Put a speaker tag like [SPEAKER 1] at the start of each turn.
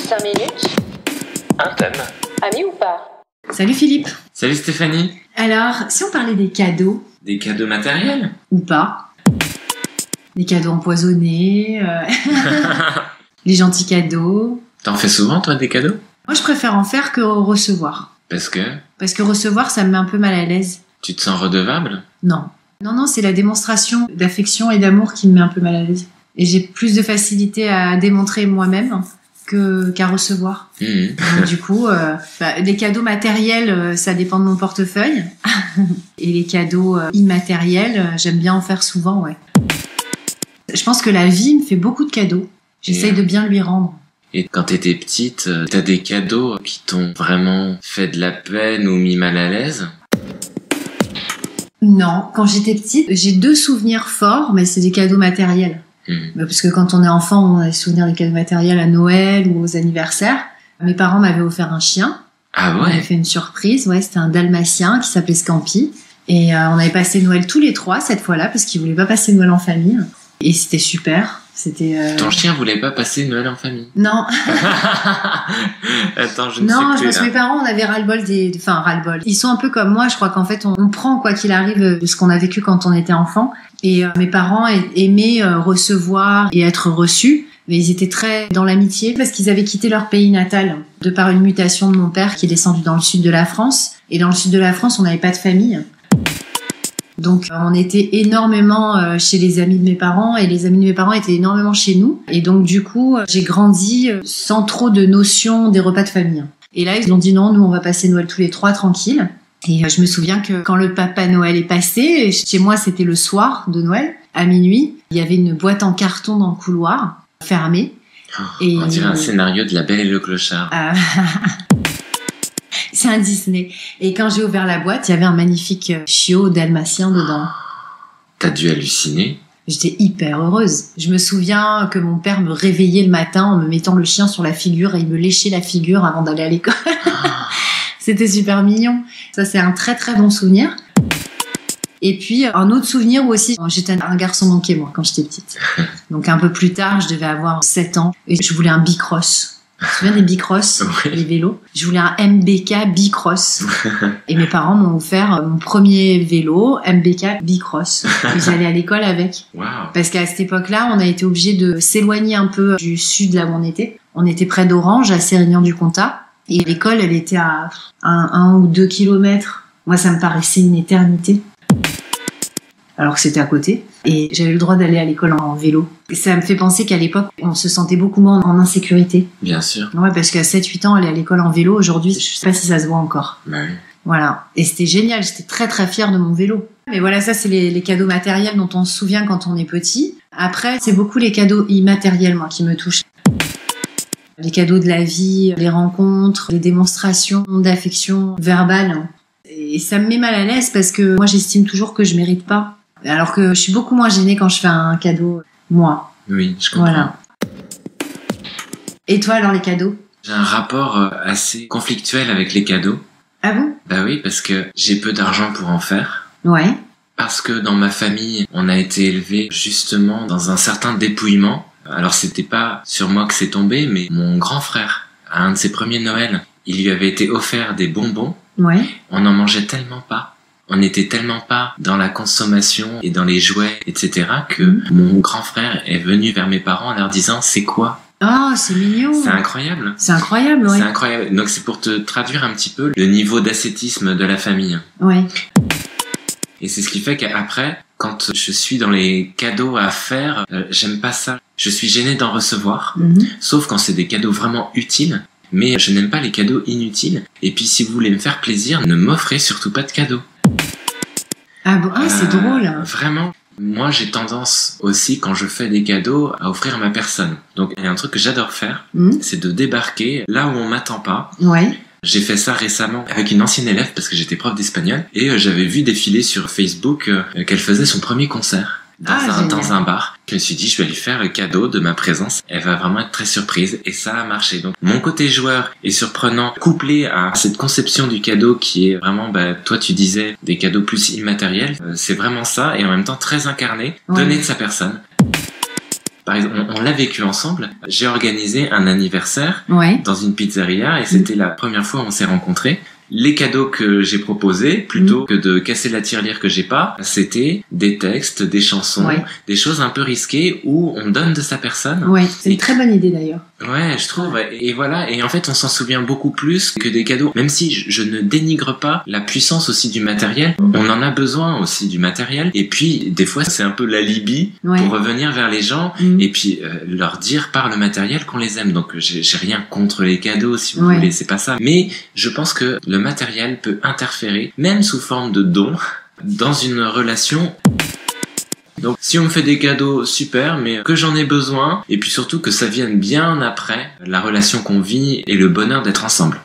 [SPEAKER 1] 5 minutes.
[SPEAKER 2] Un thème.
[SPEAKER 1] Ami ou pas?
[SPEAKER 3] Salut Philippe.
[SPEAKER 2] Salut Stéphanie.
[SPEAKER 3] Alors, si on parlait des cadeaux,
[SPEAKER 2] Des cadeaux matériels?
[SPEAKER 3] ou pas, des cadeaux empoisonnés, les gentils cadeaux.
[SPEAKER 2] T'en fais souvent toi des cadeaux?
[SPEAKER 3] Moi, je préfère en faire que recevoir.
[SPEAKER 2] Parce que
[SPEAKER 3] Parce que recevoir, ça me met un peu mal à l'aise.
[SPEAKER 2] tu te sens redevable?
[SPEAKER 3] Non. Non, c'est la démonstration d'affection et d'amour qui me met un peu mal à l'aise. Et j'ai plus de facilité à démontrer moi-même qu'à recevoir. Donc, du coup, les cadeaux matériels, ça dépend de mon portefeuille. Et les cadeaux immatériels, j'aime bien en faire souvent, ouais. Je pense que la vie me fait beaucoup de cadeaux. J'essaye de bien lui rendre.
[SPEAKER 2] Et quand t'étais petite, t'as des cadeaux qui t'ont vraiment fait de la peine ou mis mal à l'aise?
[SPEAKER 3] Non, quand j'étais petite, j'ai 2 souvenirs forts, mais c'est des cadeaux matériels. Parce que quand on est enfant, on a des souvenirs des cadeaux matériels à Noël ou aux anniversaires. Mes parents m'avaient offert un chien.
[SPEAKER 2] Ah
[SPEAKER 3] On avait
[SPEAKER 2] ouais?
[SPEAKER 3] fait une surprise, ouais, c'était un dalmatien qui s'appelait Scampi. Et on avait passé Noël tous les 3 cette fois-là, parce qu'ils voulaient pas passer Noël en famille. Et c'était super. C'était.
[SPEAKER 2] Ton chien voulait pas passer Noël en famille?
[SPEAKER 3] Non,
[SPEAKER 2] Attends, je ne
[SPEAKER 3] non,
[SPEAKER 2] sais
[SPEAKER 3] je
[SPEAKER 2] plus
[SPEAKER 3] pense que mes parents, on avait ras-le-bol enfin ras-le-bol. Ils sont un peu comme moi, je crois qu'en fait, on prend quoi qu'il arrive de ce qu'on a vécu quand on était enfant. Et mes parents aimaient recevoir et être reçus. Mais ils étaient très dans l'amitié parce qu'ils avaient quitté leur pays natal de par une mutation de mon père qui est descendu dans le sud de la France. Et dans le sud de la France, on n'avait pas de famille. Donc on était énormément chez les amis de mes parents et les amis de mes parents étaient énormément chez nous. Et donc du coup, j'ai grandi sans trop de notion des repas de famille. Et là, ils ont dit non, nous on va passer Noël tous les 3 tranquilles. Et je me souviens que quand le Papa Noël est passé, chez moi c'était le soir de Noël, à minuit, il y avait une boîte en carton dans le couloir, fermée.
[SPEAKER 2] On dirait un scénario de La Belle et le Clochard.
[SPEAKER 3] C'est un Disney. Et quand j'ai ouvert la boîte, il y avait un magnifique chiot dalmatien dedans.
[SPEAKER 2] T'as dû halluciner.
[SPEAKER 3] J'étais hyper heureuse. Je me souviens que mon père me réveillait le matin en me mettant le chien sur la figure et il me léchait la figure avant d'aller à l'école. C'était super mignon. Ça, c'est un très très bon souvenir. Et puis, un autre souvenir où aussi, j'étais un garçon manqué, moi, quand j'étais petite. Donc, un peu plus tard, je devais avoir 7 ans et je voulais un bicross. Tu te souviens des bicross,
[SPEAKER 2] Ouais.
[SPEAKER 3] les vélos? Je voulais un MBK bicross. Et mes parents m'ont offert mon premier vélo, MBK bicross. Et j'allais à l'école avec.
[SPEAKER 2] Waouh.
[SPEAKER 3] Parce qu'à cette époque-là, on a été obligé de s'éloigner un peu du sud là où on était. On était près d'Orange, à Sérignan-du-Comtat. Et l'école, elle était à 1 ou 2 kilomètres. Moi, ça me paraissait une éternité. Alors que c'était à côté. Et j'avais le droit d'aller à l'école en vélo. Et ça me fait penser qu'à l'époque, on se sentait beaucoup moins en insécurité.
[SPEAKER 2] Bien sûr.
[SPEAKER 3] Ouais, parce qu'à 7-8 ans, aller à l'école en vélo, aujourd'hui, je sais pas si ça se voit encore.
[SPEAKER 2] Bah oui.
[SPEAKER 3] Voilà. Et c'était génial. J'étais très très fière de mon vélo. Mais voilà, ça, c'est les cadeaux matériels dont on se souvient quand on est petit. Après, c'est beaucoup les cadeaux immatériels, moi, qui me touchent. Les cadeaux de la vie, les rencontres, les démonstrations d'affection verbale. Et ça me met mal à l'aise parce que moi, j'estime toujours que je mérite pas. Alors que je suis beaucoup moins gênée quand je fais un cadeau, moi.
[SPEAKER 2] Oui, je comprends.
[SPEAKER 3] Voilà. Et toi, alors, les cadeaux?
[SPEAKER 2] J'ai un rapport assez conflictuel avec les cadeaux.
[SPEAKER 3] Ah bon?
[SPEAKER 2] Bah oui, parce que j'ai peu d'argent pour en faire.
[SPEAKER 3] Ouais.
[SPEAKER 2] Parce que dans ma famille, on a été élevé justement dans un certain dépouillement. Alors c'était pas sur moi que c'est tombé, mais mon grand frère, à un de ses premiers Noëls, il lui avait été offert des bonbons.
[SPEAKER 3] Ouais.
[SPEAKER 2] On n'en mangeait tellement pas. On n'était tellement pas dans la consommation et dans les jouets, etc. que mon grand frère est venu vers mes parents en leur disant « C'est quoi ?»
[SPEAKER 3] Oh, c'est mignon.
[SPEAKER 2] C'est incroyable.
[SPEAKER 3] C'est incroyable, ouais.
[SPEAKER 2] C'est incroyable. Donc c'est pour te traduire un petit peu le niveau d'ascétisme de la famille.
[SPEAKER 3] Ouais.
[SPEAKER 2] Et c'est ce qui fait qu'après, quand je suis dans les cadeaux à faire, j'aime pas ça. Je suis gêné d'en recevoir, sauf quand c'est des cadeaux vraiment utiles. Mais je n'aime pas les cadeaux inutiles. Et puis si vous voulez me faire plaisir, ne m'offrez surtout pas de cadeaux.
[SPEAKER 3] Ah bon, c'est drôle.
[SPEAKER 2] Vraiment. Moi, j'ai tendance aussi, quand je fais des cadeaux, à offrir à ma personne. Donc, il y a un truc que j'adore faire, c'est de débarquer là où on m'attend pas.
[SPEAKER 3] Ouais.
[SPEAKER 2] J'ai fait ça récemment avec une ancienne élève parce que j'étais prof d'espagnol et j'avais vu défiler sur Facebook qu'elle faisait son premier concert dans un bar. Je me suis dit, je vais lui faire le cadeau de ma présence. Elle va vraiment être très surprise et ça a marché. Donc, mon côté joueur est surprenant, couplé à cette conception du cadeau qui est vraiment, toi tu disais, des cadeaux plus immatériels. C'est vraiment ça et en même temps très incarné, donné de sa personne. Par exemple, on l'a vécu ensemble. J'ai organisé un anniversaire
[SPEAKER 3] Ouais.
[SPEAKER 2] dans une pizzeria et c'était la première fois où on s'est rencontrés. Les cadeaux que j'ai proposés, plutôt que de casser la tirelire que j'ai pas, c'était des textes, des chansons,
[SPEAKER 3] Ouais.
[SPEAKER 2] des choses un peu risquées où on donne de sa personne.
[SPEAKER 3] Ouais, c'est une très bonne idée d'ailleurs.
[SPEAKER 2] Ouais, je trouve. Et voilà. Et en fait, on s'en souvient beaucoup plus que des cadeaux. Même si je ne dénigre pas la puissance aussi du matériel, on en a besoin aussi du matériel. Et puis, des fois, c'est un peu l'alibi
[SPEAKER 3] Ouais.
[SPEAKER 2] pour revenir vers les gens et puis leur dire par le matériel qu'on les aime. Donc, j'ai rien contre les cadeaux, si vous voulez, c'est pas ça. Mais je pense que le matériel peut interférer, même sous forme de don, dans une relation. Donc si on me fait des cadeaux, super, mais que j'en ai besoin, et puis surtout que ça vienne bien après la relation qu'on vit et le bonheur d'être ensemble.